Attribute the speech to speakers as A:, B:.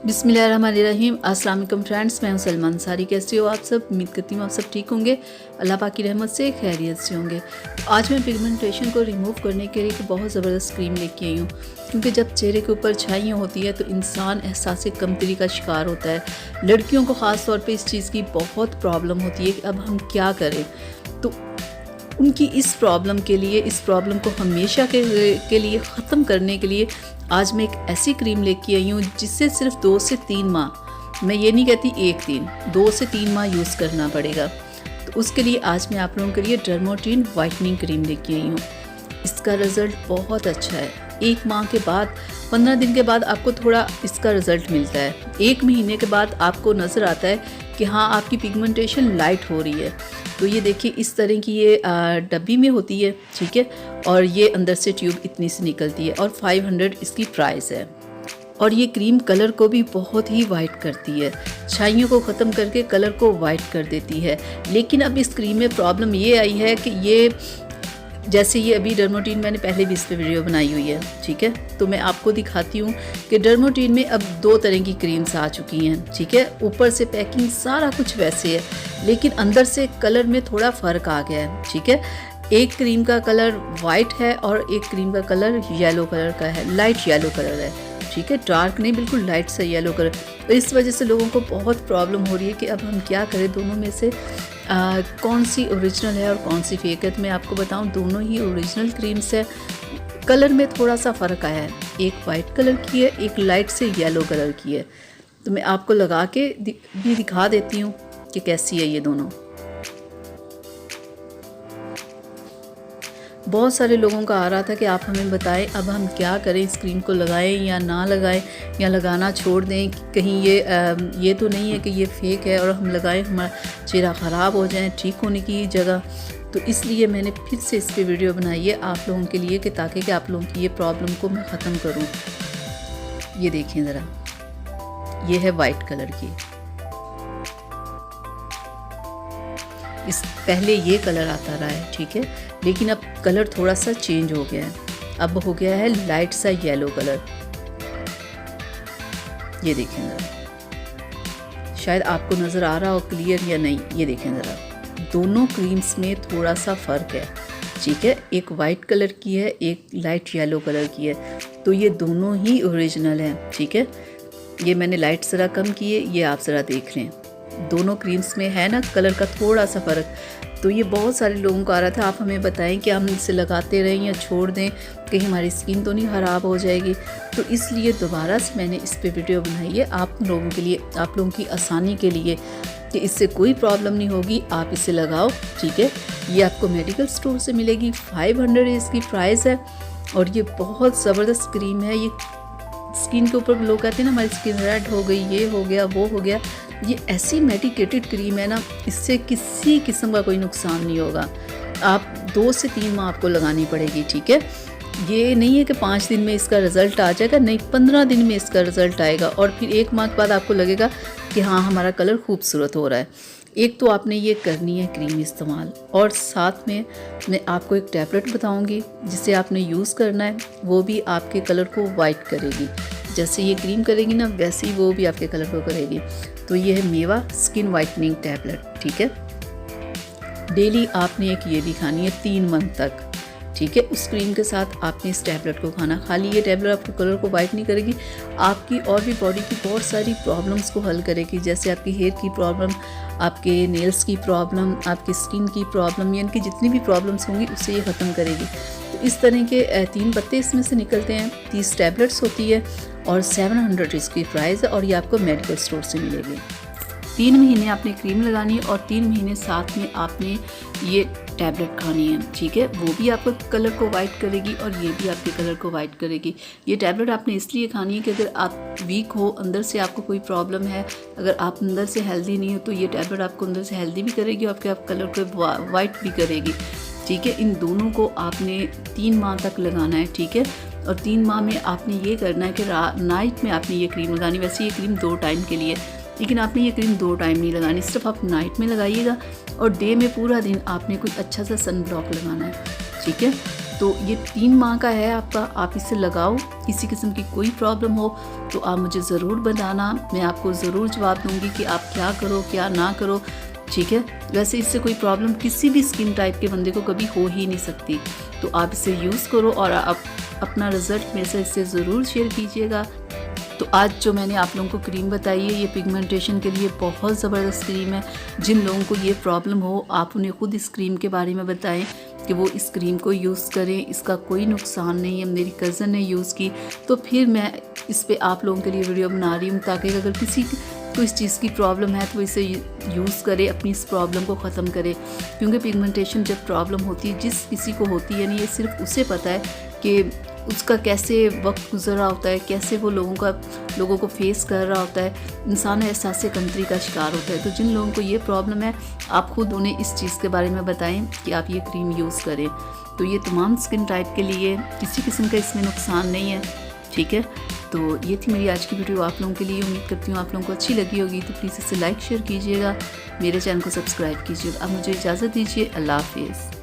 A: बिस्मिल्लाहिर्रहमानिर्रहीम। अस्सलाम वालेकुम फ्रेंड्स, मैं हूं सलमान सारी। कैसे हो आप सब? उम्मीद करती हूँ आप सब ठीक होंगे, अल्लाह पाक की रहमत से खैरियत से होंगे। तो आज मैं पिगमेंटेशन को रिमूव करने के लिए एक बहुत ज़बरदस्त क्रीम लेके आई हूँ, क्योंकि जब चेहरे के ऊपर छाइयाँ होती है तो इंसान एहसास कमतरी का शिकार होता है। लड़कियों को ख़ास तौर पर इस चीज़ की बहुत प्रॉब्लम होती है कि अब हम क्या करें। तो उनकी इस प्रॉब्लम के लिए, इस प्रॉब्लम को हमेशा के लिए ख़त्म करने के लिए आज मैं एक ऐसी क्रीम लेके आई हूँ जिससे सिर्फ 2 से 3 माह, मैं ये नहीं कहती एक दिन, 2 से 3 माह यूज़ करना पड़ेगा। तो उसके लिए आज मैं आप लोगों के लिए डर्माटीन वाइटनिंग क्रीम लेके आई हूँ। इसका रिज़ल्ट बहुत अच्छा है। 1 माह के बाद, 15 दिन के बाद आपको थोड़ा इसका रिज़ल्ट मिलता है। 1 महीने के बाद आपको नज़र आता है कि हाँ, आपकी पिगमेंटेशन लाइट हो रही है। तो ये देखिए, इस तरह की ये डब्बी में होती है, ठीक है, और ये अंदर से ट्यूब इतनी सी निकलती है और 500 इसकी प्राइस है। और ये क्रीम कलर को भी बहुत ही वाइट करती है, छाइयों को ख़त्म करके कलर को वाइट कर देती है। लेकिन अब इस क्रीम में प्रॉब्लम ये आई है कि ये, जैसे ये अभी डर्माटीन, मैंने पहले भी इस पर वीडियो बनाई हुई है, ठीक है, तो मैं आपको दिखाती हूँ कि डर्माटीन में अब 2 तरह की क्रीम्स आ चुकी हैं, ठीक है। ऊपर से पैकिंग सारा कुछ वैसे है, लेकिन अंदर से कलर में थोड़ा फ़र्क आ गया है, ठीक है। एक क्रीम का कलर वाइट है और एक क्रीम का कलर येलो कलर का है, लाइट येलो कलर है, ठीक है, डार्क नहीं, बिल्कुल लाइट सा येलो कलर। तो इस वजह से लोगों को बहुत प्रॉब्लम हो रही है कि अब हम क्या करें, दोनों में से कौन सी ओरिजिनल है और कौन सी फेक है। तो मैं आपको बताऊं, दोनों ही ओरिजिनल क्रीम्स है। कलर में थोड़ा सा फ़र्क आया है, एक वाइट कलर की है, एक लाइट से येलो कलर की है। तो मैं आपको लगा के भी दिखा देती हूँ कि कैसी है ये दोनों। बहुत सारे लोगों का आ रहा था कि आप हमें बताएं अब हम क्या करें, इस क्रीम को लगाएं या ना लगाएं, या लगाना छोड़ दें, कहीं ये तो नहीं है कि ये फेक है और हम लगाएं हमारा चेहरा ख़राब हो जाए ठीक होने की जगह। तो इसलिए मैंने फिर से इस पर वीडियो बनाई है आप लोगों के लिए, कि ताकि कि आप लोगों की ये प्रॉब्लम को मैं ख़त्म करूँ। ये देखें ज़रा, ये है वाइट कलर की। इस पहले ये कलर आता रहा है, ठीक है, लेकिन अब कलर थोड़ा सा चेंज हो गया है, अब हो गया है लाइट सा येलो कलर। ये देखें ज़रा, शायद आपको नज़र आ रहा हो क्लियर या नहीं। ये देखें ज़रा, दोनों क्रीम्स में थोड़ा सा फ़र्क है, ठीक है, एक वाइट कलर की है, एक लाइट येलो कलर की है। तो ये दोनों ही ओरिजिनल हैं, ठीक है। ये मैंने लाइट ज़रा कम की है, ये आप ज़रा देख लें, दोनों क्रीम्स में है ना कलर का थोड़ा सा फ़र्क। तो ये बहुत सारे लोगों को आ रहा था, आप हमें बताएं कि हम इसे लगाते रहें या छोड़ दें, कहीं हमारी स्किन तो नहीं ख़राब हो जाएगी। तो इसलिए दोबारा से मैंने इस पे वीडियो बनाई है आप लोगों के लिए, आप लोगों की आसानी के लिए, कि इससे कोई प्रॉब्लम नहीं होगी, आप इसे लगाओ, ठीक है। ये आपको मेडिकल स्टोर से मिलेगी, 500 इसकी प्राइस है। और ये बहुत ज़बरदस्त क्रीम है। ये स्किन के ऊपर लोग कहते हैं ना हमारी स्किन रेड हो गई, ये हो गया, वो हो गया, ये ऐसी मेडिकेटेड क्रीम है ना, इससे किसी किस्म का कोई नुकसान नहीं होगा। आप 2 से 3 माह आपको लगानी पड़ेगी, ठीक है। ये नहीं है कि 5 दिन में इसका रिज़ल्ट आ जाएगा, नहीं, 15 दिन में इसका रिज़ल्ट आएगा। और फिर 1 माह के बाद आपको लगेगा कि हाँ, हमारा कलर खूबसूरत हो रहा है। एक तो आपने ये करनी है क्रीम इस्तेमाल, और साथ में मैं आपको एक टैबलेट बताऊंगी जिसे आपने यूज़ करना है, वो भी आपके कलर को वाइट करेगी। जैसे ये क्रीम करेगी ना, वैसे ही वो भी आपके कलर को करेगी। तो ये है मेवा स्किन वाइटनिंग टैबलेट, ठीक है। डेली आपने एक ये भी खानी है 3 मंथ तक, ठीक है। उस क्रीम के साथ आपने इस टैबलेट को खाना। खाली ये टैबलेट आपके कलर को वाइट नहीं करेगी, आपकी और भी बॉडी की बहुत सारी प्रॉब्लम्स को हल करेगी, जैसे आपकी हेयर की प्रॉब्लम, आपके नेल्स की प्रॉब्लम, आपकी स्किन की प्रॉब्लम, यानी कि जितनी भी प्रॉब्लम्स होंगी उससे ये ख़त्म करेगी। तो इस तरह के 3 पत्ते इसमें से निकलते हैं, 30 टैबलेट्स होती है और 700 इसकी प्राइस है, और ये आपको मेडिकल स्टोर से मिलेगी। 3 महीने आपने क्रीम लगानी है और 3 महीने साथ में आपने ये टैबलेट खानी है, ठीक है। वो भी आपको कलर को वाइट करेगी और ये भी आपके कलर को वाइट करेगी। ये टैबलेट आपने इसलिए खानी है कि अगर आप वीक हो, अंदर से आपको कोई प्रॉब्लम है, अगर आप अंदर से हेल्दी नहीं हो, तो ये टैबलेट आपको अंदर से हेल्दी भी करेगी और आप कलर को वाइट भी करेगी, ठीक है। इन दोनों को आपने 3 माह तक लगाना है, ठीक है। और 3 माह में आपने ये करना है कि नाइट में आपने ये क्रीम लगानी। वैसे ये क्रीम 2 टाइम के लिए, लेकिन आपने ये क्रीम 2 टाइम नहीं लगानी, सिर्फ आप नाइट में लगाइएगा। और डे में पूरा दिन आपने कोई अच्छा सा सन ब्लॉक लगाना है, ठीक है। तो ये 3 माह का है आपका, आप इसे लगाओ। किसी किस्म की कोई प्रॉब्लम हो तो आप मुझे ज़रूर बताना, मैं आपको ज़रूर जवाब दूंगी कि आप क्या करो क्या ना करो, ठीक है। वैसे इससे कोई प्रॉब्लम किसी भी स्किन टाइप के बंदे को कभी हो ही नहीं सकती। तो आप इसे यूज़ करो और आप अपना रिज़ल्ट मेरे से इससे ज़रूर शेयर कीजिएगा। तो आज जो मैंने आप लोगों को क्रीम बताई है ये पिगमेंटेशन के लिए बहुत ज़बरदस्त क्रीम है। जिन लोगों को ये प्रॉब्लम हो आप उन्हें खुद इस क्रीम के बारे में बताएं कि वो इस क्रीम को यूज़ करें, इसका कोई नुकसान नहीं है। मेरी कज़न ने यूज़ की तो फिर मैं इस पे आप लोगों के लिए वीडियो बना रही हूँ, ताकि अगर किसी को इस चीज़ की प्रॉब्लम है तो इसे यूज़ करे, अपनी इस प्रॉब्लम को ख़त्म करे। क्योंकि पिगमेंटेशन जब प्रॉब्लम होती है, जिस किसी को होती है ना, ये सिर्फ उसे पता है कि उसका कैसे वक्त गुजर रहा होता है, कैसे वो लोगों को फेस कर रहा होता है। इंसान एहसास कंट्री का शिकार होता है। तो जिन लोगों को ये प्रॉब्लम है आप खुद उन्हें इस चीज़ के बारे में बताएं कि आप ये क्रीम यूज़ करें। तो ये तमाम स्किन टाइप के लिए, किसी किस्म का इसमें नुकसान नहीं है, ठीक है। तो ये थी मेरी आज की वीडियो आप लोगों के लिए। उम्मीद करती हूँ आप लोगों को अच्छी लगी होगी। तो प्लीज़ इसे लाइक शेयर कीजिएगा, मेरे चैनल को सब्सक्राइब कीजिएगा। अब मुझे इजाज़त दीजिए, अल्लाह हाफिज़।